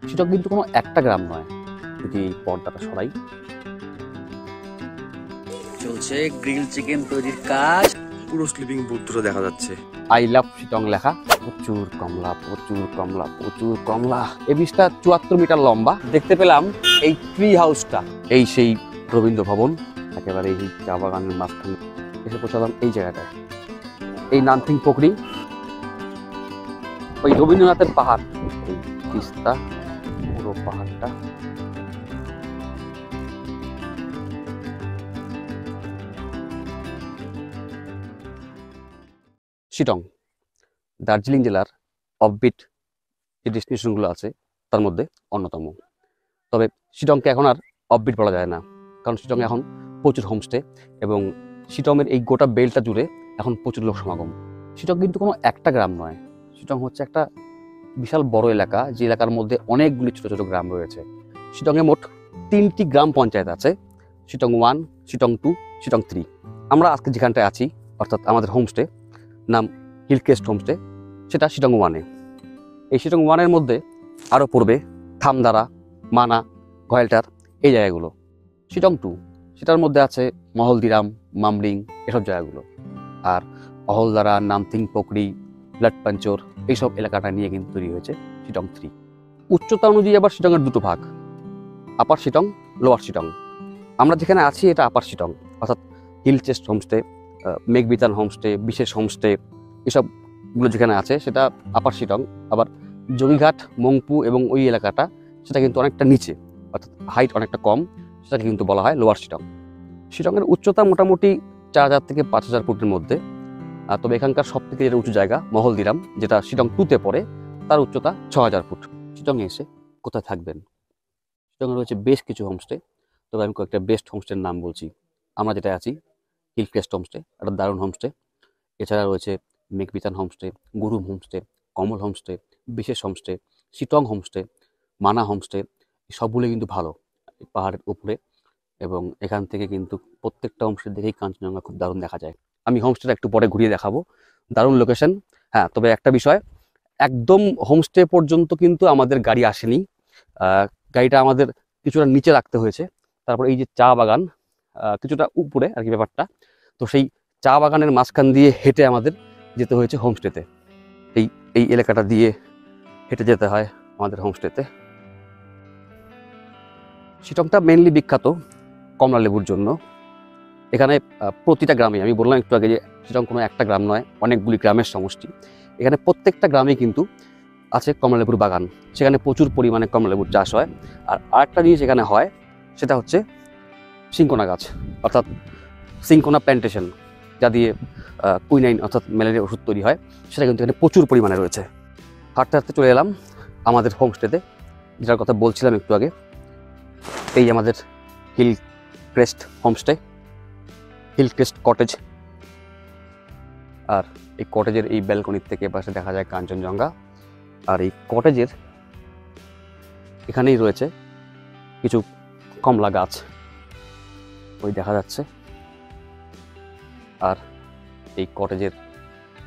সেটা কিন্তু কোনো একটা গ্রাম নয়। যদি এই পর্দাটা সরাই, চলছে গ্রিল চিকেন তৈরির কাজ। পুরো স্লিপিং বুথ দুটো দেখা যাচ্ছে। আই লাভ শিটং লেখা। প্রচুর কমলা, প্রচুর কমলা, প্রচুর কমলা। এই বীজটা 74 মিটার লম্বা। দেখতে পেলাম এই ট্রি হাউসটা, এই সেই রবীন্দ্র ভবন, একেবারে এই চা বাগানের মাঝখানে এসে পৌঁছালাম এই জায়গাটায়। এই নানথিং পোকরি, ওই রবীন্দ্রনাথের পাহাড়, এই তিস্তা, পুরো পাহাড়টা। শিটং দার্জিলিং জেলার অফবিট যে ডেস্টিনেশনগুলো আছে তার মধ্যে অন্যতম। তবে শিটংকে এখন আর অফবিট বলা যায় না, কারণ শিটংয়ে এখন প্রচুর হোমস্টে এবং শিটংয়ের এই গোটা বেলটা জুড়ে এখন প্রচুর লোক সমাগম। শিটং কিন্তু কোনো একটা গ্রাম নয়, শিটং হচ্ছে একটা বিশাল বড় এলাকা, যে এলাকার মধ্যে অনেকগুলি ছোট ছোট গ্রাম রয়েছে। শিটংয়ে মোট 3টি গ্রাম পঞ্চায়েত আছে, শিটং 1, শিটং 2, শিটং 3। আমরা আজকে যেখানটায় আছি, অর্থাৎ আমাদের হোমস্টে নাম হিলক্রেস্ট হোমস্টে, সেটা শিটং 1-এ। এই শিটং 1-এর মধ্যে আরও পড়বে থামদারা, মানা, গয়েলটার, এই জায়গাগুলো। শিটং 2 সেটার মধ্যে আছে মহলদিরাম, মামলিং, এসব জায়গাগুলো। আর অহলদারা, নামথিং পোকরি, ব্লাডপাঞ্চর, এইসব এলাকাটা নিয়ে কিন্তু তৈরি হয়েছে শিটং 3। উচ্চতা অনুযায়ী আবার শিটংয়ের দুটো ভাগ, আপার শিটং, লোয়ার শিটং। আমরা যেখানে আছি এটা আপার শিটং, অর্থাৎ হিল চেস্ট হোমস্টে, মেঘবিতান হোমস্টে, বিশেষ হোমস্টে, এসবগুলো যেখানে আছে সেটা আপার শিটং। আবার যোগীঘাট, মংপু এবং ওই এলাকাটা সেটা কিন্তু অনেকটা নিচে, অর্থাৎ হাইট অনেকটা কম, সেটাকে কিন্তু বলা হয় লোয়ার শিটং। শিটংয়ের উচ্চতা মোটামুটি 4000 থেকে 5000 ফুটের মধ্যে। তবে এখানকার সব থেকে যেটা উঁচু জায়গা মহলদিরাম, যেটা শিটং 2-তে পড়ে, তার উচ্চতা 6000 ফুট। শিটংয়ে এসে কোথায় থাকবেন? শিটংয়ে রয়েছে বেশ কিছু হোমস্টে, তবে আমি কয়েকটা বেস্ট হোমস্টের নাম বলছি। আমরা যেটা আছি হিলক্রেস্ট হোমস্টে, একটা দারুণ হোমস্টে। এছাড়া রয়েছে মেঘবিতান হোমস্টে, গুরুম হোমস্টে, কমল হোমস্টে, বিশেষ হোমস্টে, শিটং হোমস্টে, মানা হোমস্টে। সবগুলো কিন্তু ভালো, পাহাড়ের উপরে, এবং এখান থেকে কিন্তু প্রত্যেকটা হোমস্টে দেখেই কাঞ্চনজঙ্ঘা খুব দারুণ দেখা যায়। আমি হোমস্টেটা একটু পরে ঘুরিয়ে দেখাবো, দারুণ লোকেশন। হ্যাঁ, তবে একটা বিষয়, একদম হোমস্টে পর্যন্ত কিন্তু আমাদের গাড়ি আসেনি। গাড়িটা আমাদের কিছুটা নিচে রাখতে হয়েছে। তারপর এই যে চা বাগান, কিছুটা উপরে আর কি ব্যাপারটা, তো সেই চা বাগানের মাঝখান দিয়ে হেঁটে আমাদের যেতে হয়েছে হোমস্টেতে। এই এই এলাকাটা দিয়ে হেঁটে যেতে হয় আমাদের হোমস্টেতে। শিটংটা মেনলি বিখ্যাত কমলা লেবুর জন্য। এখানে প্রতিটা গ্রামে, আমি বললাম একটু আগে যে শিটং কোনো একটা গ্রাম নয়, অনেকগুলি গ্রামের সমষ্টি। এখানে প্রত্যেকটা গ্রামে কিন্তু আছে কমলা লেবুর বাগান, সেখানে প্রচুর পরিমাণে কমলা লেবুর চাষ হয়। আর আরেকটা জিনিস এখানে হয়, সেটা হচ্ছে সিনকোনা গাছ, অর্থাৎ সিনকোনা প্ল্যান্টেশন, যা দিয়ে কুইনাইন অর্থাৎ ম্যালেরিয়ার ওষুধ তৈরি হয়, সেটা কিন্তু এখানে প্রচুর পরিমাণে রয়েছে। হাঁটতে হাঁটতে চলে এলাম আমাদের হোমস্টেতে, যেটার কথা বলছিলাম একটু আগে। এই আমাদের hill crest homestay, hill crest cottage. আর এই কটেজের এই ব্যালকনির থেকে পাশে দেখা যায় কাঞ্চনজঙ্ঘা। আর এই কটেজের এখানেই রয়েছে কিছু কমলা গাছ, ওই দেখা যাচ্ছে। আর এই কটেজের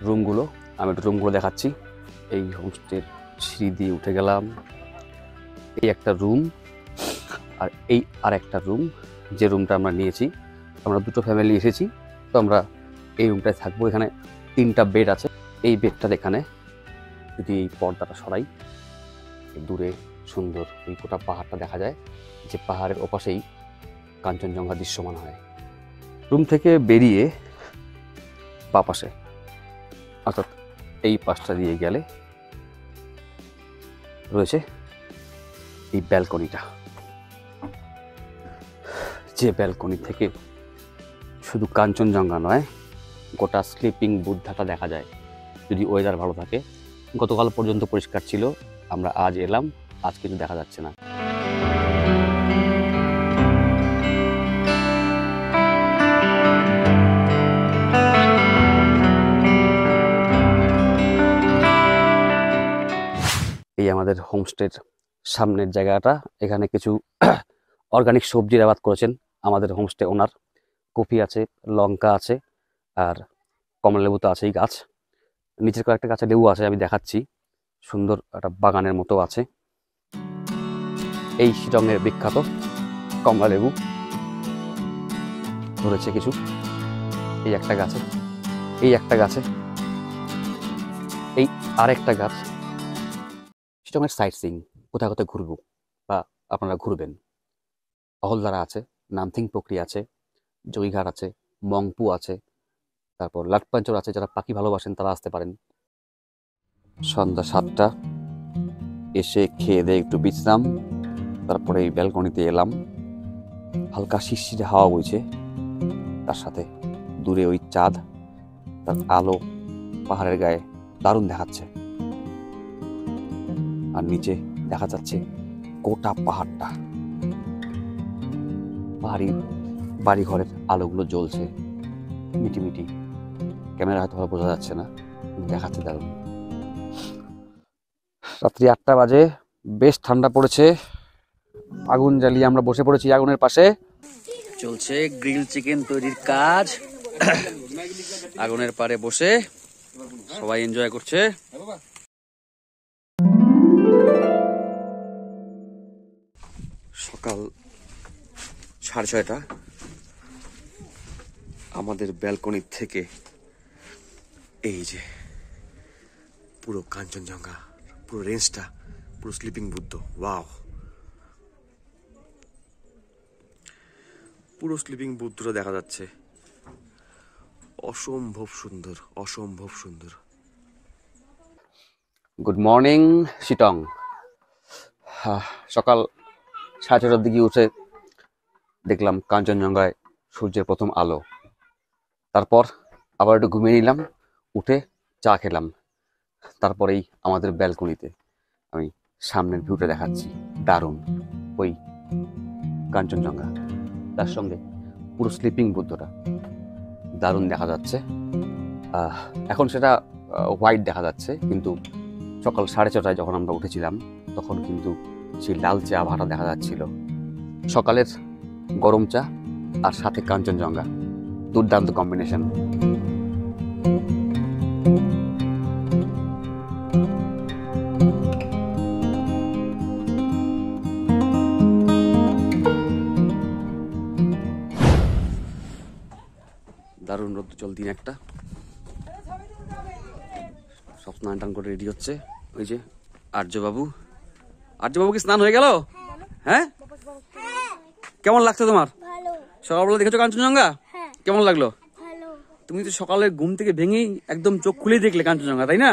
রুমগুলো, আমি একটু রুমগুলো দেখাচ্ছি। এই হোমস্টের সিঁড়ি দিয়ে উঠে গেলাম, এই একটা রুম, আর এই আর একটা রুম, যে রুমটা আমরা নিয়েছি। আমরা দুটো ফ্যামিলি এসেছি, তো আমরা এই রুমটায় থাকবো। এখানে 3টা বেড আছে। এই বেডটার এখানে যদি এই পর্দাটা সরাই, দূরে সুন্দর এই গোটা পাহাড়টা দেখা যায়, যে পাহাড়ের ওপাশেই কাঞ্চনজঙ্ঘা দৃশ্যমান হয়। রুম থেকে বেরিয়ে বাঁ পাশে, অর্থাৎ এই পাশটা দিয়ে গেলে রয়েছে এই ব্যালকনিটা, যে ব্যালকনি থেকে শুধু কাঞ্চনজঙ্ঘা নয়, গোটা স্লিপিং বুদ্ধাটা দেখা যায় যদি ওয়েদার ভালো থাকে। গতকাল পর্যন্ত পরিষ্কার ছিল, আমরা আজ এলাম, আজ কিছু দেখা যাচ্ছে না। এই আমাদের হোমস্টের সামনের জায়গাটা, এখানে কিছু অর্গানিক সবজির আবাদ করেছেন আমাদের হোমস্টে ওনার। কফি আছে, লঙ্কা আছে, আর কমলা লেবু তো আছেই গাছ। নিচের কয়েকটা গাছে লেবু আছে, আমি দেখাচ্ছি। সুন্দর একটা বাগানের মতো আছে। এই শিলংয়ের বিখ্যাত কমলা লেবু ধরেছে কিছু, এই একটা গাছে, এই একটা গাছে, এই আরেকটা গাছ। শিলংয়ের সাইট সিইং, কোথায় কোথায় ঘুরবো বা আপনারা ঘুরবেন, অহলদারা আছে, নামথিং পোখরি আছে, জয়ঘাট আছে, মংপু আছে, তারপর লাটপাঞ্চর আছে। যারা পাখি ভালোবাসেন তারা আসতে পারেন। সন্ধ্যা 7টা, এসে খেয়ে দিয়ে একটু বিশ্রাম, তারপরে এই ব্যালকনিতে এলাম। হালকা শিরশিরে হাওয়া বইছে, তার সাথে দূরে ওই চাঁদ, তার আলো পাহাড়ের গায়ে দারুণ দেখাচ্ছে। আর নিচে দেখা যাচ্ছে গোটা পাহাড়টা, পাহাড়ি বাড়ি ঘরের আলোগুলো জ্বলছে মিটিমিটি। ক্যামেরা হয়তো ভালো বোঝা যাচ্ছে না, দেখাচ্ছে দারুণ। রাত্রি 8টা বাজে, বেশ ঠান্ডা পড়েছে। আগুন জ্বালিয়ে আমরা বসে পড়েছি আগুনের পাশে। চলছে গ্রিল চিকেন তৈরির কাজ। আগুনের পাড়ে বসে সবাই এনজয় করছে। সকাল 6:30, আমাদের ব্যালকনি থেকে এই যে পুরো কাঞ্চনজঙ্ঘা, পুরো রেঞ্জটা, পুরো স্লিপিং বুদ্ধ। ওয়াও, পুরো স্লিপিং বুদ্ধটা দেখা যাচ্ছে। অসম্ভব সুন্দর, অসম্ভব সুন্দর। Good morning Sittong. সকাল 6:30টার দিকে উঠে দেখলাম কাঞ্চনজঙ্ঘায় সূর্যের প্রথম আলো। তারপর আবার একটু ঘুমিয়ে নিলাম, উঠে চা খেলাম। তারপরেই আমাদের ব্যালকনিতে আমি সামনের ভিউটা দেখাচ্ছি, দারুণ। ওই কাঞ্চনজঙ্ঘা, তার সঙ্গে পুরো স্লিপিং বুদ্ধটা দারুণ দেখা যাচ্ছে। এখন সেটা হোয়াইট দেখা যাচ্ছে, কিন্তু সকাল 6:30টায় যখন আমরা উঠেছিলাম তখন কিন্তু সেই লালচে আভাটা দেখা যাচ্ছিল। সকালের গরম চা আর সাথে কাঞ্চনজঙ্ঘা, দুর্দান্ত কম্বিনেশন। দারুণ রৌদ্রোজ্জ্বল দিন একটা। সব স্নান টান করে রেডি হচ্ছে। ওই যে আর্যবাবু, আর্যবাবু কি স্নান হয়ে গেল? হ্যাঁ, কেমন লাগছে তোমার? সকালবেলা দেখেছো কাঞ্চনজঙ্ঘা? কেমন লাগলো? তুমি তো সকালে ঘুম থেকে ভেঙেই একদম চোখ খুলেই দেখলে কাঞ্চনজঙ্ঘা, তাই না?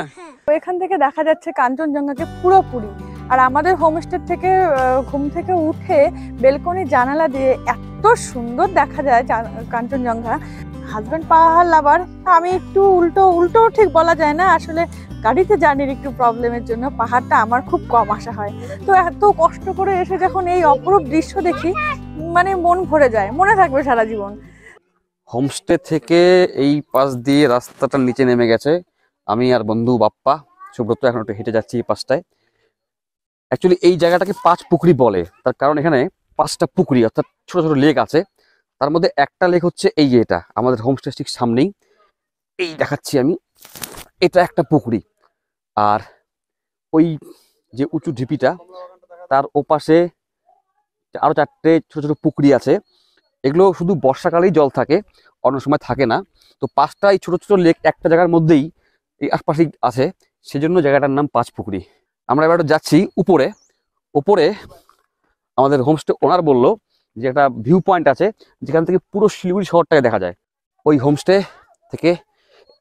এখান থেকে দেখা যাচ্ছে কাঞ্চনজঙ্ঘাকে পুরোপুরি। আর আমাদের হোমস্টে থেকে ঘুম থেকে উঠে বেলকনি জানালা দিয়ে এত সুন্দর দেখা যায় কাঞ্চনজঙ্ঘা। হাজবেন্ড পাহাড় লাভার, আমি একটু উল্টো ঠিক বলা যায় না, আসলে গাড়িতে জার্নির একটু প্রবলেমের জন্য পাহাড়টা আমার খুব কম আসা হয়। তো এত কষ্ট করে এসে যখন এই অপরূপ দৃশ্য দেখি, মানে মন ভরে যায়, মনে থাকবে সারা জীবন। হোমস্টে থেকে এই পাশ দিয়ে রাস্তাটা নিচে নেমে গেছে। আমি আর বন্ধু বাপ্পা সুব্রত এখন একটু হেঁটে যাচ্ছি এই পাশটায়। অ্যাকচুয়ালি এই জায়গাটাকে 5 পুকুরি বলে, তার কারণ এখানে 5টা পুকুরি অর্থাৎ ছোট ছোট লেক আছে। তার মধ্যে একটা লেক হচ্ছে এই যে এটা আমাদের হোমস্টে ঠিক সামনেই, এই দেখাচ্ছি আমি, এটা একটা পুকুরি। আর ওই যে উঁচু ঢিপিটা, তার ওপাশে আরো 4টে ছোট ছোট পুকুরি আছে। এগুলো শুধু বর্ষাকালেই জল থাকে, অন্য সময় থাকে না। তো 5টা এই ছোট ছোট লেক একটা জায়গার মধ্যেই এই আশপাশেই আছে, সেজন্য জায়গাটার নাম 5 পুকুরি। আমরা এবার যাচ্ছি উপরে। উপরে আমাদের হোমস্টে ওনার বললো যে একটা ভিউ পয়েন্ট আছে যেখান থেকে পুরো শিলিগুড়ি শহরটাকে দেখা যায়। ওই হোমস্টে থেকে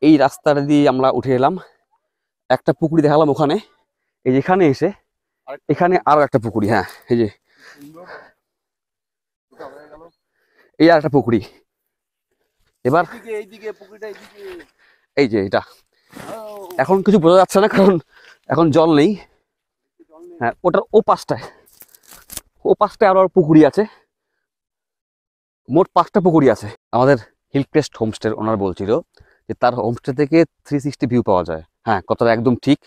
এই রাস্তাটা দিয়ে আমরা উঠে এলাম, একটা পুকুরি দেখালাম ওখানে। এই যেখানে এসে এখানে আরো একটা পুকুরি, হ্যাঁ এই যে এই আর একটা পুকুরি। এবার এই যে এটা এখন কিছু বোঝা যাচ্ছে না কারণ এখন জল নেই। হ্যাঁ, ওটার ও পাশটায় আরো পুকুরি আছে। মোট 5টা পুকুরি আছে। আমাদের হিলক্রেস্ট হোমস্টের ওনার বলছিল যে তার হোমস্টে থেকে 360 ভিউ পাওয়া যায়। হ্যাঁ, কথাটা একদম ঠিক।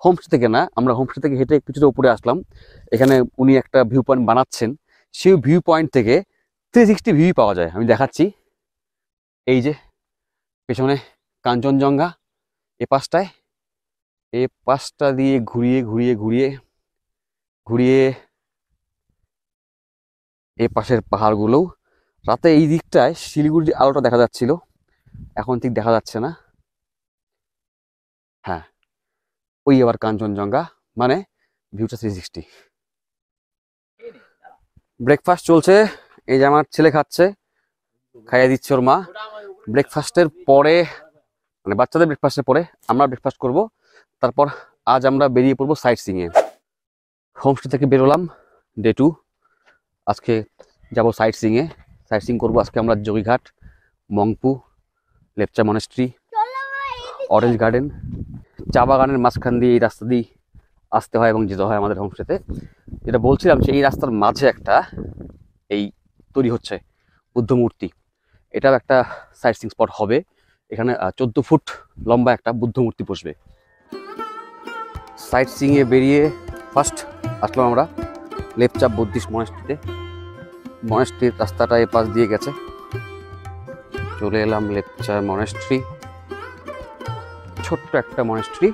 হোমস্টে থেকে না, আমরা হোমস্টে থেকে হেঁটে কিছুটা উপরে আসলাম। এখানে উনি একটা ভিউ পয়েন্ট বানাচ্ছেন, সেই ভিউ পয়েন্ট থেকে 360 ভিউ পাওয়া যায়। আমি দেখাচ্ছি, এই যে পেছনে কাঞ্চনজঙ্ঘা, এ পাশটা দিয়ে ঘুরিয়ে ঘুরিয়ে ঘুরিয়ে ঘুরিয়ে এই পাশের পাহাড়গুলোও, রাতে এই দিকটায় শিলিগুড়ির আলোটা দেখা যাচ্ছিল, এখন ঠিক দেখা যাচ্ছে না। হ্যাঁ, ওই আবার কাঞ্চনজঙ্ঘা, মানে ভিউটা 360। ব্রেকফাস্ট চলছে, এই যে আমার ছেলে খাচ্ছে, খাইয়ে দিচ্ছে ওর মা। ব্রেকফাস্টের পরে, মানে বাচ্চাদের ব্রেকফাস্টের পরে আমরা ব্রেকফাস্ট করব, তারপর আজ আমরা বেরিয়ে পড়বো সাইট সিইংয়ে। হোমস্টে থেকে বেরোলাম, ডে 2। আজকে যাব সাইট সিইংয়ে। সাইট সিইং করবো আজকে আমরা Jogighat, Mungpoo, Lepcha monastery, orange garden. চা বাগানের মাঝখান দিয়ে এই রাস্তা দিয়ে আসতে হয় এবং যেতে হয় আমাদের হোমস্টেতে। যেটা বলছিলাম, সেই রাস্তার মাঝে একটা এই তৈরি হচ্ছে বুদ্ধ মূর্তি, এটাও একটা সাইট সিইং স্পট হবে। এখানে 14 ফুট লম্বা একটা বুদ্ধ মূর্তি বসবে। সাইট সিইংয়ে বেরিয়ে ফার্স্ট আসলাম আমরা লেপচা বুদ্ধিস্ট মনেস্ট্রিতে। মনেস্ট্রির রাস্তাটা এ পাশ দিয়ে গেছে, চলে এলাম লেপচা মনেস্ট্রি। ছোট্ট একটা মনেস্ট্রি,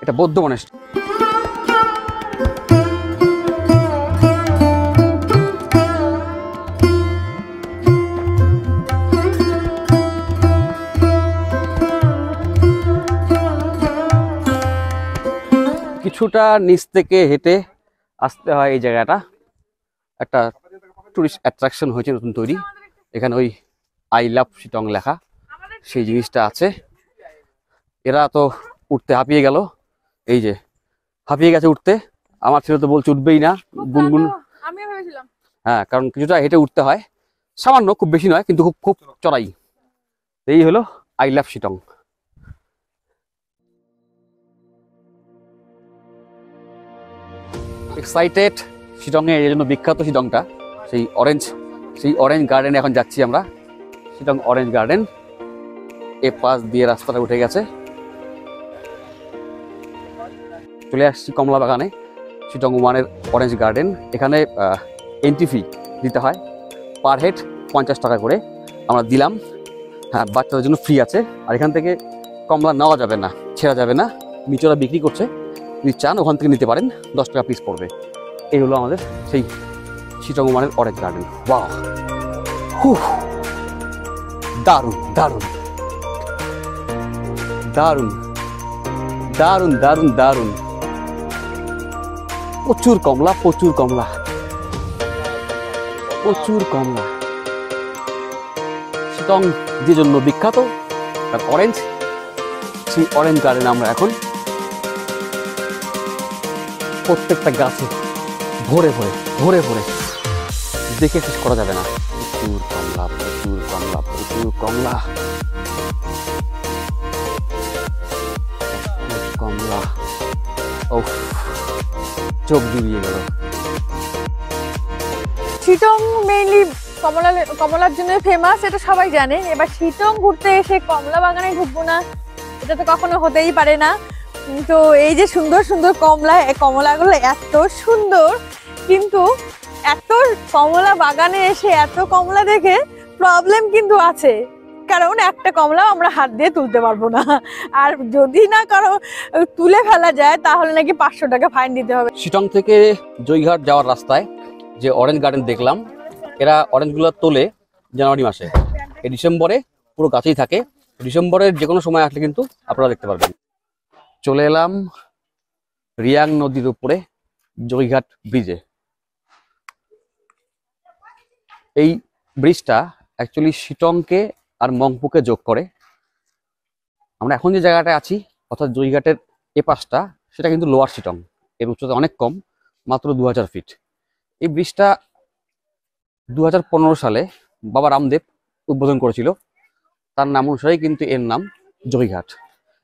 এটা বৌদ্ধ মনেস্ট্রি। কিছুটা নিচ থেকে হেঁটে আসতে হয়। এই জায়গাটা একটা টুরিস্ট অ্যাট্রাকশন হয়েছে নতুন তৈরি, এখানে ওই আই লাভ শিটং লেখা, সেই জিনিসটা আছে। এরা তো উঠতে হাঁপিয়ে গেল, এই যে হাঁপিয়ে গেছে উঠতে। আমার ছেলে তো বলছে উঠবেই না, গুনগুন। আমি ভেবেছিলাম, হ্যাঁ, কারণ কিছুটা হেঁটে উঠতে হয়, সামান্য, খুব বেশি নয়, কিন্তু খুব খুব চড়াই। এই হলো আই লাভ শিটং। এক্সাইটেড, শিটংয়ে এই জন্য বিখ্যাত শিটংটা, সেই অরেঞ্জ গার্ডেনে এখন যাচ্ছি আমরা। শিটং অরেঞ্জ গার্ডেন, এ পাশ দিয়ে রাস্তাটা উঠে গেছে, চলে আসছি কমলা বাগানে। শিটং ওয়ানের অরেঞ্জ গার্ডেন, এখানে এন্ট্রি ফি দিতে হয়, পার হেড 50 টাকা করে আমরা দিলাম। হ্যাঁ, বাচ্চাদের জন্য ফ্রি আছে। আর এখান থেকে কমলা নেওয়া যাবে না, ছেঁড়া যাবে না, নিচেরা বিক্রি করছে, যদি চান ওখান থেকে নিতে পারেন, 10 টাকা পিস পড়বে। এই হলো আমাদের সেই শিটং ওয়ানের অরেঞ্জ গার্ডেন। বাহ, হুহ, দারুণ দারুণ দারুণ দারুণ দারুণ দারুণ। প্রচুর কমলা, প্রচুর কমলা, প্রচুর কমলা। শিটং যে জন্য বিখ্যাত, তার অরেঞ্জ, সেই অরেঞ্জ গার্ডেন আমরা এখন। প্রত্যেকটা গাছে ভরে ভরে ভরে ভরে, দেখে শেষ করা যাবে না। প্রচুর কমলা, প্রচুর কমলা, প্রচুর কমলা, কমলা। ও, চোখ জুড়িয়ে গেল। শিটং মেইনলি কমলার জন্য ফেমাস, এটা সবাই জানে। এবার শিটং ঘুরতে এসে কমলা বাগানে ঢুকবো না, এটা তো কখনো হতেই পারে না। তো এই যে সুন্দর সুন্দর কমলা, এই কমলাগুলো এত সুন্দর, কিন্তু এত কমলা বাগানে এসে এত কমলা দেখে প্রবলেম কিন্তু আছে, কারণ একটা কমলাও আমরা হাত দিয়ে তুলতে পারবো না। আর যদি না কারো তুলে ফেলা যায় তাহলে নাকি 500 টাকা ফাইন দিতে হবে। শিটং থেকে জয়ঘাট যাওয়ার রাস্তায় যে অরেঞ্জ গার্ডেন দেখলাম, এরা অরেঞ্জগুলো তোলে জানুয়ারি মাসে, এই ডিসেম্বরে পুরো গাছেই থাকে। ডিসেম্বরের যে কোনো সময় আসলে কিন্তু আপনারা দেখতে পারবেন। চলে এলাম রিয়াং নদীর উপরে জয়ঘাট ব্রিজে। এই ব্রিজটা অ্যাকচুয়ালি শিটংকে আর মংপুকে যোগ করে। আমরা এখন যে জায়গাটায় আছি, অর্থাৎ জয়ঘাটের এ পাশটা, সেটা কিন্তু লোয়ার শিটং, এর উচ্চতা অনেক কম, মাত্র 2000 ফিট। এই ব্রিজটা 2015 সালে বাবা রামদেব উদ্বোধন করেছিল, তার নাম অনুসারেই কিন্তু এর নাম জয়ঘাট।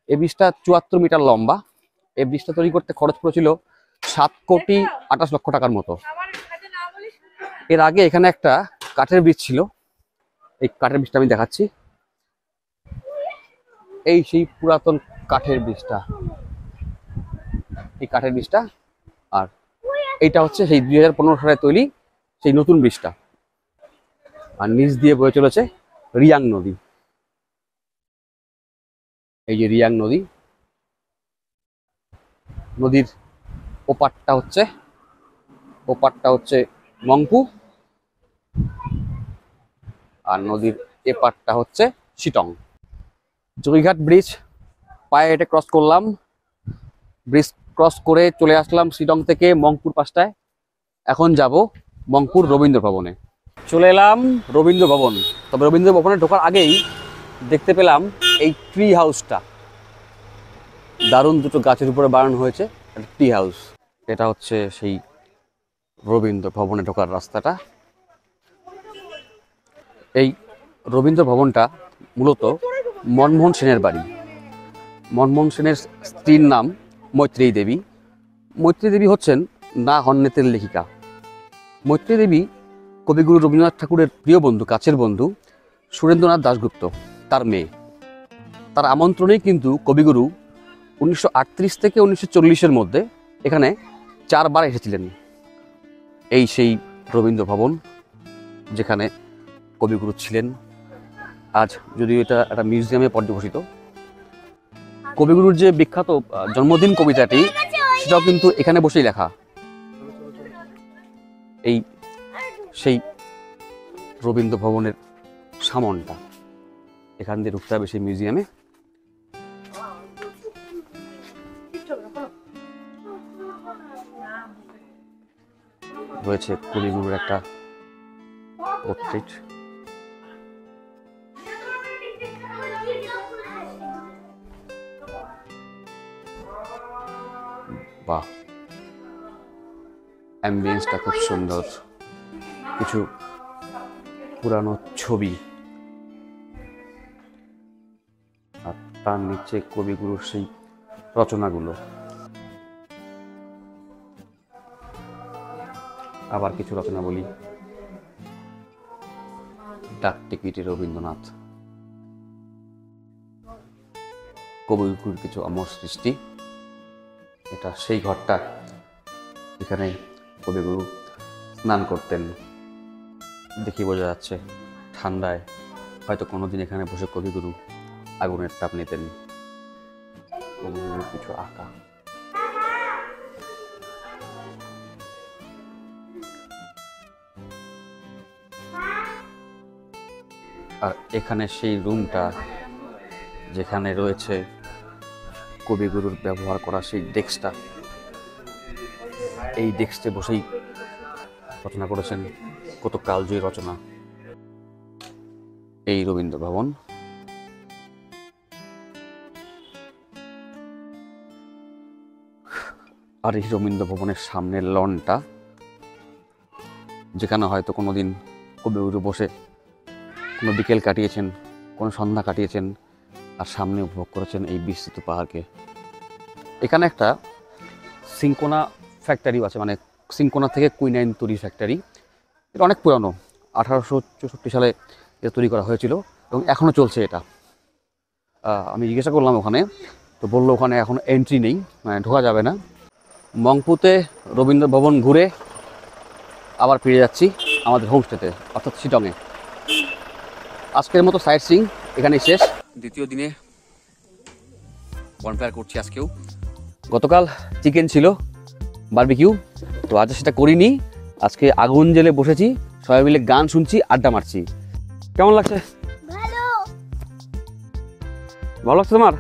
এই ব্রিজটা 74 মিটার লম্বা। এই ব্রিজটা তৈরি করতে খরচ পড়েছিল 7,28,00,000 টাকার মতো। এর আগে এখানে একটা কাঠের ব্রিজ ছিল, এই কাঠের ব্রিজটা আমি দেখাচ্ছি। এই সেই পুরাতন কাঠের ব্রিজটা, এই কাঠের ব্রিজটা। আর এইটা হচ্ছে সেই 2015 সালে তৈরি সেই নতুন ব্রিজটা। আর নিচ দিয়ে বয়ে চলেছে রিয়াং নদী। এই যে রিয়াং নদী, নদীর ওপারটা হচ্ছে মংপু, আর নদীর এপারটা হচ্ছে শিটং। জয়ঘাট ব্রিজ পায়ে হেঁটে ক্রস করলাম, ব্রিজ ক্রস করে চলে আসলাম শিটং থেকে মংপুর পাশটায়। এখন যাব মংপুর রবীন্দ্র ভবনে। চলে এলাম রবীন্দ্র ভবন। তবে রবীন্দ্র ভবনে ঢোকার আগেই দেখতে পেলাম এই ট্রি হাউসটা, দারুণ দুটো গাছের উপরে বানানো হয়েছে ট্রি হাউস। এটা হচ্ছে সেই রবীন্দ্র ভবনে ঢোকার রাস্তাটা। এই রবীন্দ্র ভবনটা মূলত মনমোহন সেনের বাড়ি। মনমোহন সেনের স্ত্রীর নাম মৈত্রেয়ী দেবী। মৈত্রেয়ী দেবী হচ্ছেন না হন্নেতের লেখিকা। মৈত্রেয়ী দেবী কবিগুরু রবীন্দ্রনাথ ঠাকুরের প্রিয় বন্ধু, কাছের বন্ধু সুরেন্দ্রনাথ দাশগুপ্ত, তার মেয়ে। তার আমন্ত্রণেই কিন্তু কবিগুরু 1938 থেকে 1940-এর মধ্যে এখানে 4 বার এসেছিলেন। এই সেই রবীন্দ্র ভবন যেখানে কবিগুরু ছিলেন। আজ যদিও এটা একটা মিউজিয়ামে পর্যবসিত। কবিগুরুর যে বিখ্যাত জন্মদিন কবিতাটি, সেটাও কিন্তু এখানে বসেই লেখা। এই সেই রবীন্দ্র ভবনের সামনটা, এখান দিয়ে ঢুকতে হবে সেই মিউজিয়ামে। রয়েছে কবিগুরুর একটা পোর্ট্রেট। বাহ, অ্যাম্বিয়েন্সটা খুব সুন্দর। কিছু পুরানো ছবি, আর তার নিচে কবিগুরুর সেই রচনাগুলো। আবার কিছু রচনা বলি। ডাক টিকিটে রবীন্দ্রনাথ, কবিগুরুর কিছু অমর সৃষ্টি। এটা সেই ঘরটা যেখানে কবিগুরু স্নান করতেন। দেখি বোঝা যাচ্ছে ঠান্ডায় হয়তো কোনোদিন এখানে বসে কবিগুরু আগুনের তাপ নিতেন। কবিগুরুর কিছু আঁকা। আর এখানে সেই রুমটা যেখানে রয়েছে কবিগুরুর ব্যবহার করা সেই ডেস্কটা। এই ডেস্কে বসেই রচনা করেছেন কত কালজয়ী রচনা। এই রবীন্দ্র ভবন। আর এই রবীন্দ্র ভবনের সামনের লনটা, যেখানে হয়তো কোনোদিন কবিগুরু বসে কোনো বিকেল কাটিয়েছেন, কোনো সন্ধ্যা কাটিয়েছেন, আর সামনে উপভোগ করেছেন এই বিস্তৃত পাহাড়কে। এখানে একটা সিঙ্কোনা ফ্যাক্টরিও আছে, মানে সিঙ্কোনা থেকে কুইনাইন তৈরি ফ্যাক্টরি। এটা অনেক পুরানো, 1864 সালে এটা তৈরি করা হয়েছিল এবং এখনও চলছে এটা। আমি জিজ্ঞাসা করলাম ওখানে, তো বললো ওখানে এখন এন্ট্রি নেই, মানে ঢোকা যাবে না। মংপুতে রবীন্দ্র ভবন ঘুরে আবার ফিরে যাচ্ছি আমাদের হোমস্টেতে, অর্থাৎ শিটংয়ে। আজকের মতো সাইট সিইং এখানেই শেষ। দ্বিতীয় দিনে বনফায়ার করছি আজকেও। গতকাল চিকেন ছিল, বারবিকিউ, তো আজ সেটা করিনি। আজকে আগুন জেলে বসেছি, সবাই মিলে গান শুনছি, আড্ডা মারছি। কেমন লাগছে? ভালো লাগছে তোমার?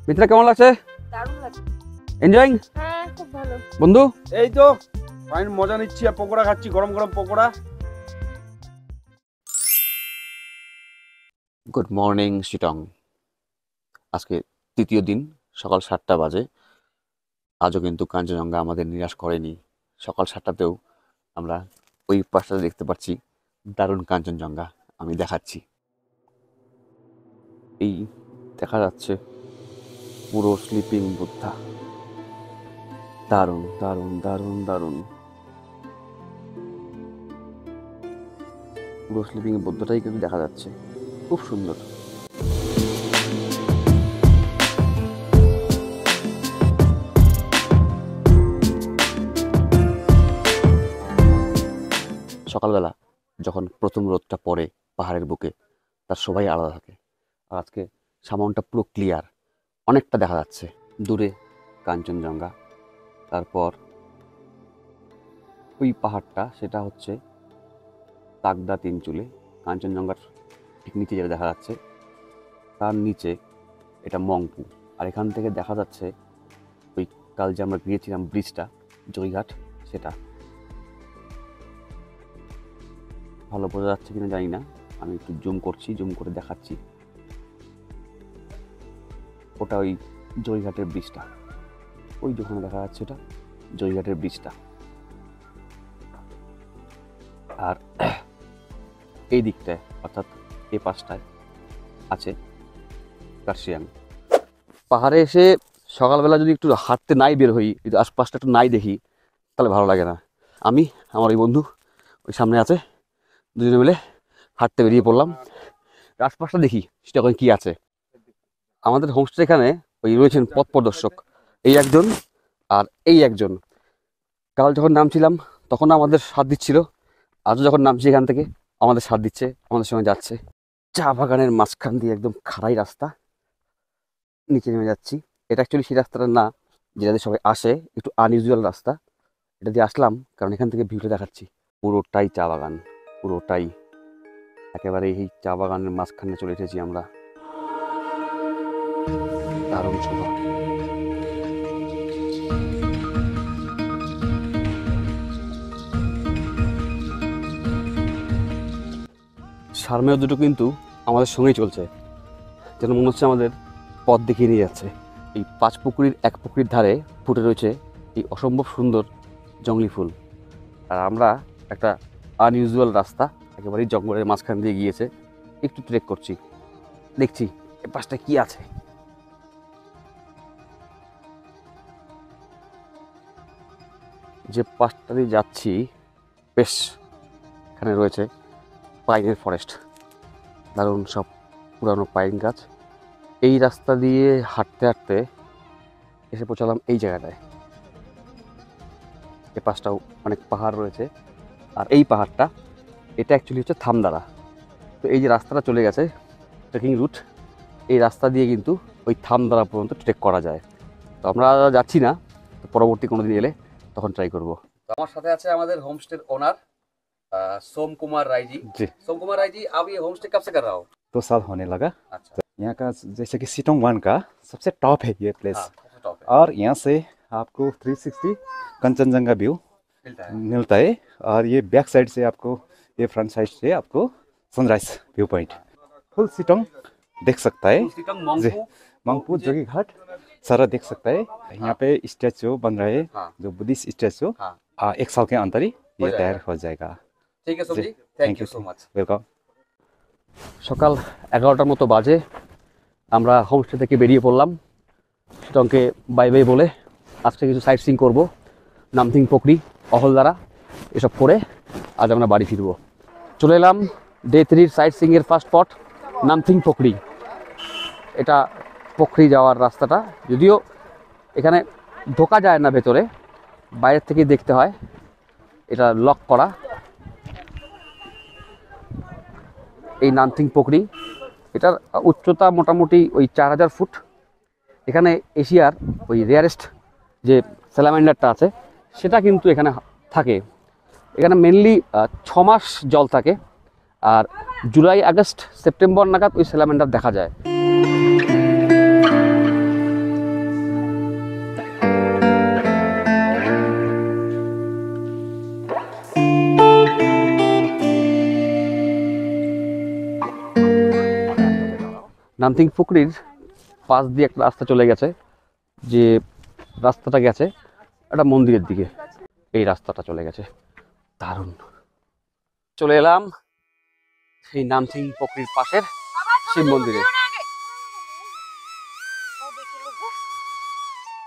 মিত্রা কেমন লাগছে? এনজয়িং? খুব ভালো। বন্ধু এই তো ফাইন মজা নিচ্ছি আর পকোড়া খাচ্ছি, গরম গরম পকোড়া। Good morning Sittong. আজকে তৃতীয় দিন, সকাল 7টা বাজে। আজও কিন্তু কাঞ্চনজঙ্ঘা আমাদের নিরাশ করেনি। সকাল 7টাতেও আমরা ওই পাশটাতে দেখতে পাচ্ছি দারুণ কাঞ্চনজঙ্ঘা। আমি দেখাচ্ছি। এই দেখা যাচ্ছে পুরো স্লিপিং বুদ্ধা। দারুণ দারুণ দারুণ দারুণ। পুরো স্লিপিং বুদ্ধটাই কিন্তু দেখা যাচ্ছে, খুব সুন্দর। সকালবেলা যখন প্রথম রোদটা পড়ে পাহাড়ের বুকে, তার সবাই আলাদা থাকে। আর আজকে সামনটা পুরো ক্লিয়ার, অনেকটা দেখা যাচ্ছে দূরে কাঞ্চনজঙ্ঘা। তারপর ওই পাহাড়টা, সেটা হচ্ছে তাগদা তিনচুলে, কাঞ্চনজঙ্ঘার ঠিক নিচে যেটা দেখা যাচ্ছে তার নিচে এটা মংপু। আর এখান থেকে দেখা যাচ্ছে ওই কাল যে আমরা গিয়েছিলাম ব্রিজটা জয়ঘাট, সেটা ভালো বোঝা যাচ্ছে কিনা জানি না, আমি একটু জুম করছি, জুম করে দেখাচ্ছি। ওটা ওই জয়ঘাটের ব্রিজটা, ওই যেখানে দেখা যাচ্ছে ওটা জয়ঘাটের ব্রিজটা। আর এই দিকটায় অর্থাৎ এই পাশটায় আছে কার্শিয়াং। পাহাড়ে এসে সকালবেলা যদি একটু হাঁটতে নাই বের হই, যদি আশপাশটা একটু নাই দেখি, তাহলে ভালো লাগে না। আমি আমার ওই বন্ধু ওই সামনে আছে, দুজনে মিলে হাঁটতে বেরিয়ে পড়লাম। আশপাশটা দেখি সেটা ওখানে কী আছে। আমাদের হোমস্টে এখানে ওই রয়েছেন পথ প্রদর্শক, এই একজন আর এই একজন। কাল যখন নামছিলাম তখন আমাদের সাথ দিচ্ছিল, আজও যখন নামছি এখান থেকে আমাদের সাথ দিচ্ছে, আমাদের সঙ্গে যাচ্ছে। চা বাগানের মাঝখান দিয়ে একদম খাড়াই রাস্তা, নিচে নেমে যাচ্ছি। এটা অ্যাকচুয়ালি সেই রাস্তাটা না যেটা দিয়ে সবাই আসে, একটু আনইউজুয়াল রাস্তা। এটা দিয়ে আসলাম কারণ এখান থেকে ভিউটা দেখাচ্ছি। পুরোটাই চা বাগান, পুরোটাই একেবারে এই চা বাগানের মাঝখানে চলে এসেছি আমরা। দারুণ শোভা। সারমেয় দুটো কিন্তু আমাদের সঙ্গেই চলছে, যেন মনে হচ্ছে আমাদের পথ দেখিয়ে নিয়ে যাচ্ছে। এই 5 পুকুরির এক পুকুরির ধারে ফুটে রয়েছে এই অসম্ভব সুন্দর জংলি ফুল। আর আমরা একটা আনইউজুয়াল রাস্তা একেবারেই জঙ্গলের মাঝখান দিয়ে গিয়েছে, একটু ট্রেক করছি, দেখছি এ পাশটা কি আছে। যে পাশটা দিয়ে যাচ্ছি বেশ এখানে রয়েছে পাইনের ফরেস্ট, দারুণ সব পুরানো পাইন গাছ। এই রাস্তা দিয়ে হাঁটতে হাঁটতে এসে পৌঁছালাম এই জায়গাটায়। এ পাশটাও অনেক পাহাড় রয়েছে, আর এই পাহাড়টা এটা অ্যাকচুয়ালি হচ্ছে থামদারা। তো এই যে রাস্তাটা চলে গেছে ট্রেকিং রুট, এই রাস্তা দিয়ে কিন্তু ওই থামদারা পর্যন্ত ট্রেক করা যায়। তো আমরা যাচ্ছি না, তো পরবর্তী কোনো দিন এলে তখন ট্রাই করব। তো আমার সাথে আছে আমাদের হোমস্টের ওনার सोम कुमार राय जी। जी। सोम कुमार राय जी, आप ये होम स्टे कब से कर रहा हो? 2 साल होने लगा। अच्छा। यहाँ का जैसे कि सिटोंग वन का सबसे टॉप है ये प्लेस। हाँ, सबसे टॉप है। और यहाँ से आपको 360 कंचनजंगा व्यू मिलता है। और ये बैक साइड से आपको, ये फ्रंट साइड से आपको sunrise view point full Sittong देख सकता है। जी, मंगपू जोगी घाट सारा देख सकता है। यहाँ पे स्टैचू बन रहा है, हाँ। जो बुद्धिस्ट स्टैचू। हाँ। 1 साल के अंदर ही हो ये जाएगा। तैयार हो जाएगा। ঠিক আছে জি, সোমজি, thank thank you you, so much. Welcome. সকাল 11টার মতো বাজে, আমরা হোমস্টে থেকে বেরিয়ে পড়লাম শিটংকে বাই বাই বলে। আজকে কিছু সাইট সিং করবো, নামথিং পোখরি, অহলদারা এসব করে আজ আমরা বাড়ি ফিরবো। চলে এলাম ডে 3 সাইট সিংয়ের ফার্স্ট স্পট নামথিং পোখরি। এটা পোখরি যাওয়ার রাস্তাটা, যদিও এখানে ঢোকা যায় না ভেতরে, বাইরের থেকেই দেখতে হয়, এটা লক করা। এই নামথিং পোখরি, এটার উচ্চতা মোটামুটি ওই 4000 ফুট। এখানে এশিয়ার ওই রেয়ারেস্ট যে স্যালামান্ডারটা আছে সেটা কিন্তু এখানে থাকে। এখানে মেনলি 6 মাস জল থাকে, আর জুলাই আগস্ট সেপ্টেম্বর নাগাদ ওই স্যালামান্ডার দেখা যায়। নামথিং পুকুরির পাশ দিয়ে একটা রাস্তা চলে গেছে, যে রাস্তাটা গেছে একটা মন্দিরের দিকে, এই রাস্তাটা চলে গেছে। দারুণ। চলে এলাম সেই নামথিং পুকুরির পাশের শিব মন্দিরে।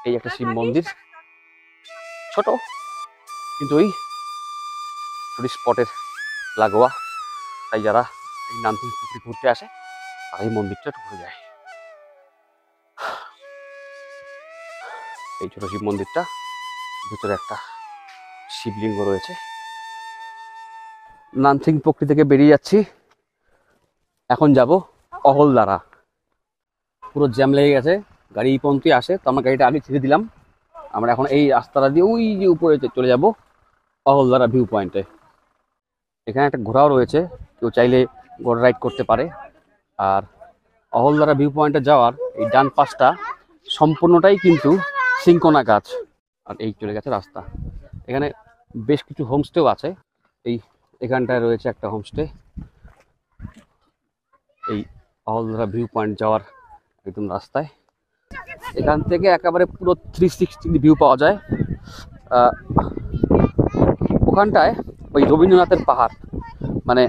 এই একটা শিব মন্দির, ছোট কিন্তু ওই টুরিস্ট স্পটের লাগোয়া, তাই যারা এই নামথিং পুকুরি ঘুরতে আসে আর এই মন্দিরটা ঘুরে যায়। এই ছোট শিব মন্দিরটা, ভিতরে একটা শিবলিঙ্গ রয়েছে। নামথিং পুকুরি থেকে বেরিয়ে যাচ্ছি, এখন যাব অহলদারা। পুরো জ্যাম লেগে গেছে, গাড়ি এই পর্যন্তই আসে, তো আমরা গাড়িটা আগে ছেড়ে দিলাম। আমরা এখন এই রাস্তাটা দিয়ে ওই যে উপরে চলে যাব অহলদারা ভিউ পয়েন্টে। এখানে একটা ঘোড়াও রয়েছে, কেউ চাইলে ঘোড়া রাইড করতে পারে। আর অহলদারা ভিউ পয়েন্টে যাওয়ার এই ডান পাশটা সম্পূর্ণটাই কিন্তু সিংকোনা গাছ। আর এই চলে গেছে রাস্তা। এখানে বেশ কিছু হোমস্টেও আছে। এখানটায় রয়েছে একটা হোমস্টে, এই অহলদারা ভিউ পয়েন্ট যাওয়ার একদম রাস্তায়। এখান থেকে একেবারে পুরো 360 ভিউ পাওয়া যায়। ওখানটায় ওই রবীন্দ্রনাথের পাহাড়, মানে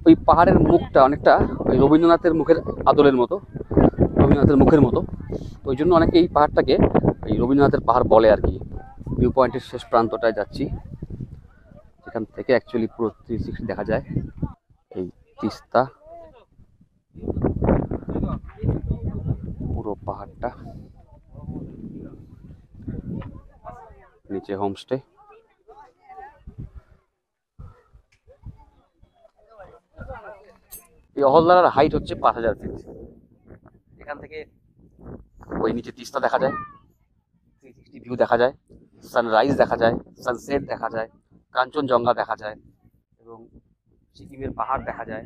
ওই পাহাড়ের মুখটা অনেকটা ওই রবীন্দ্রনাথের মুখের আদলের মতো, রবীন্দ্রনাথের মুখের মতো। ওই জন্য অনেকে এই পাহাড়টাকে এই রবীন্দ্রনাথের পাহাড় বলে আর কি। ভিউ পয়েন্টের শেষ প্রান্তটায় যাচ্ছি, এখান থেকে অ্যাকচুয়ালি পুরো 360 দেখা যায় এই তিস্তা, পুরো পাহাড়টা। নিচে হোমস্টে। এই অহলদারার হাইট হচ্ছে 5000 ফিট। এখান থেকে ওই নিচে তিস্তা দেখা যায়, 360 ভিউ দেখা যায়, সানরাইজ দেখা যায়, সানসেট দেখা যায়, কাঞ্চনজঙ্ঘা দেখা যায় এবং সিকিমের পাহাড় দেখা যায়।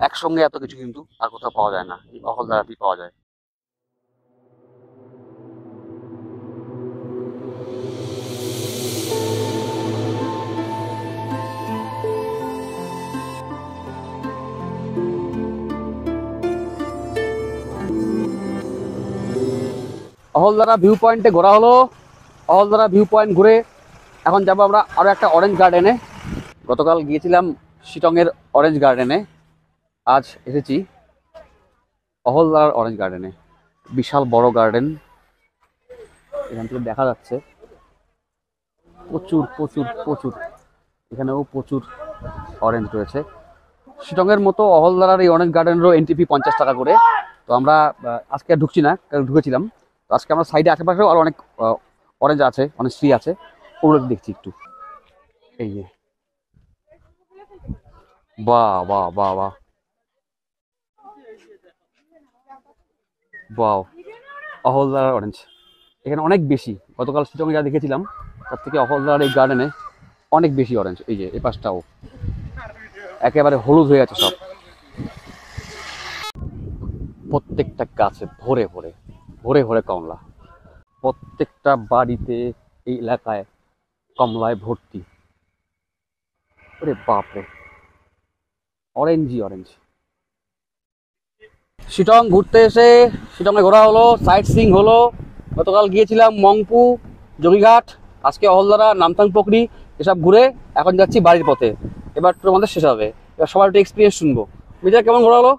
একসঙ্গে এত কিছু কিন্তু আর কোথাও পাওয়া যায় না, এই অহলদারাতেই পাওয়া যায়। অহলদারা ভিউ পয়েন্টে ঘোরা হলো। অহলদারা ভিউ পয়েন্ট ঘুরে এখন যাবো আমরা আরও একটা অরেঞ্জ গার্ডেনে। গতকাল গিয়েছিলাম শিটংয়ের অরেঞ্জ গার্ডেনে, আজ এসেছি অহলদারার অরেঞ্জ গার্ডেনে। বিশাল বড় গার্ডেন, এখান থেকে দেখা যাচ্ছে প্রচুর প্রচুর প্রচুর, এখানেও প্রচুর অরেঞ্জ রয়েছে। শিটংয়ের মতো অহলদারার এই অরেঞ্জ গার্ডেনেরও এন্ট্রি ফি 50 টাকা করে। তো আমরা আজকে আর ঢুকছি না, কারণ ঢুকেছিলাম। তো আজকে আমরা সাইডে আশেপাশেও আরও অনেক অরেঞ্জ আছে, অনেক ট্রি আছে, ওগুলো দেখছি একটু। এই যে বাহ বাহ বাহ বাহ বাহ, অহলদারার অরেঞ্জ এখানে অনেক বেশি। গতকাল শিটংয়ে যা দেখেছিলাম তার থেকে অহলদারার এই গার্ডেনে অনেক বেশি অরেঞ্জ। এই যে এই পাশটাও একেবারে হলুদ হয়ে আছে সব। প্রত্যেকটা গাছে ভরে ভরে ভরে ভরে কমলা, প্রত্যেকটা বাড়িতে এই এলাকায় কমলায় ভর্তি। ওরে বাপরে, অরেঞ্জই অরেঞ্জ। শিটং ঘুরতে এসে শিটংয়ে ঘোরা হলো, সাইট সিইং হলো। গতকাল গিয়েছিলাম মংপু, যোগীঘাট, আজকে অহলদারা, নামথাং পোকরি এসব ঘুরে এখন যাচ্ছি বাড়ির পথে। এবার তো আমাদের শেষ হবে, এবার সবার একটা এক্সপিরিয়েন্স শুনবো। মিজা কেমন ঘোরা হলো?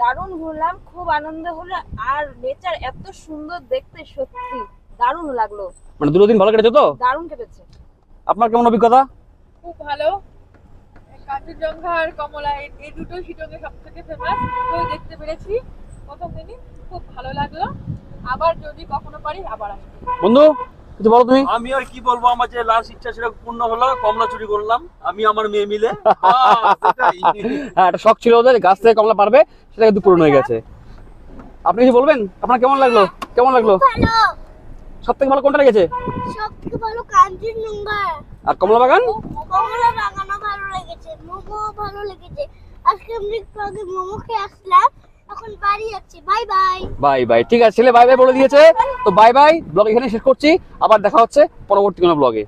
দারুণ ঘুরলাম, খুব আনন্দ হলো। আর নেচার এত সুন্দর দেখতে, সত্যি দারুণ লাগলো। মানে 2 দিন ভালো কেটেছে তো? দারুণ কেটেছে। আপনার কেমন অভিজ্ঞতা? খুব ভালো। কাঞ্চনজঙ্ঘা আর কমলা এই দুটো শিটংয়ে সবথেকে ফেমাস, দুটোই দেখতে পেরেছি প্রথম দিনই। খুব ভালো লাগলো, আবার যদি কখনো পারি আবার আসবো। বন্ধু কিছু বলো তুমি। আমি আর কি বলবো, আমার যে লাস্ট ইচ্ছা সেটা পূর্ণ হলো, কমলা চুরি করলাম আমি আমার মেয়ে মিলে। হ্যাঁ, একটা শখ ছিল ওদের, গাছ থেকে কমলা পারবে, সেটা কিন্তু পূরণ হয়ে গেছে। আপনি কিছু বলবেন? আপনার কেমন লাগলো? কেমন লাগলো? সব থেকে ভালো কোনটা লেগেছে? সবথেকে ভালো কাঞ্চনজঙ্ঘা। আর কমলা বাগান? কমলা বাগানও ভালো লেগেছে, মোমো ভালো লেগেছে। আজকে আমি একটু আগে মোমো খেয়ে আসলাম, এখন বাড়ি যাচ্ছি। Bye bye. Bye bye. ঠিক আছে, ছেলে বাই বাই বলে দিয়েছে, তো বাই বাই। ব্লগ এখানে শেষ করছি, আবার দেখা হচ্ছে পরবর্তী কোনো ব্লগে।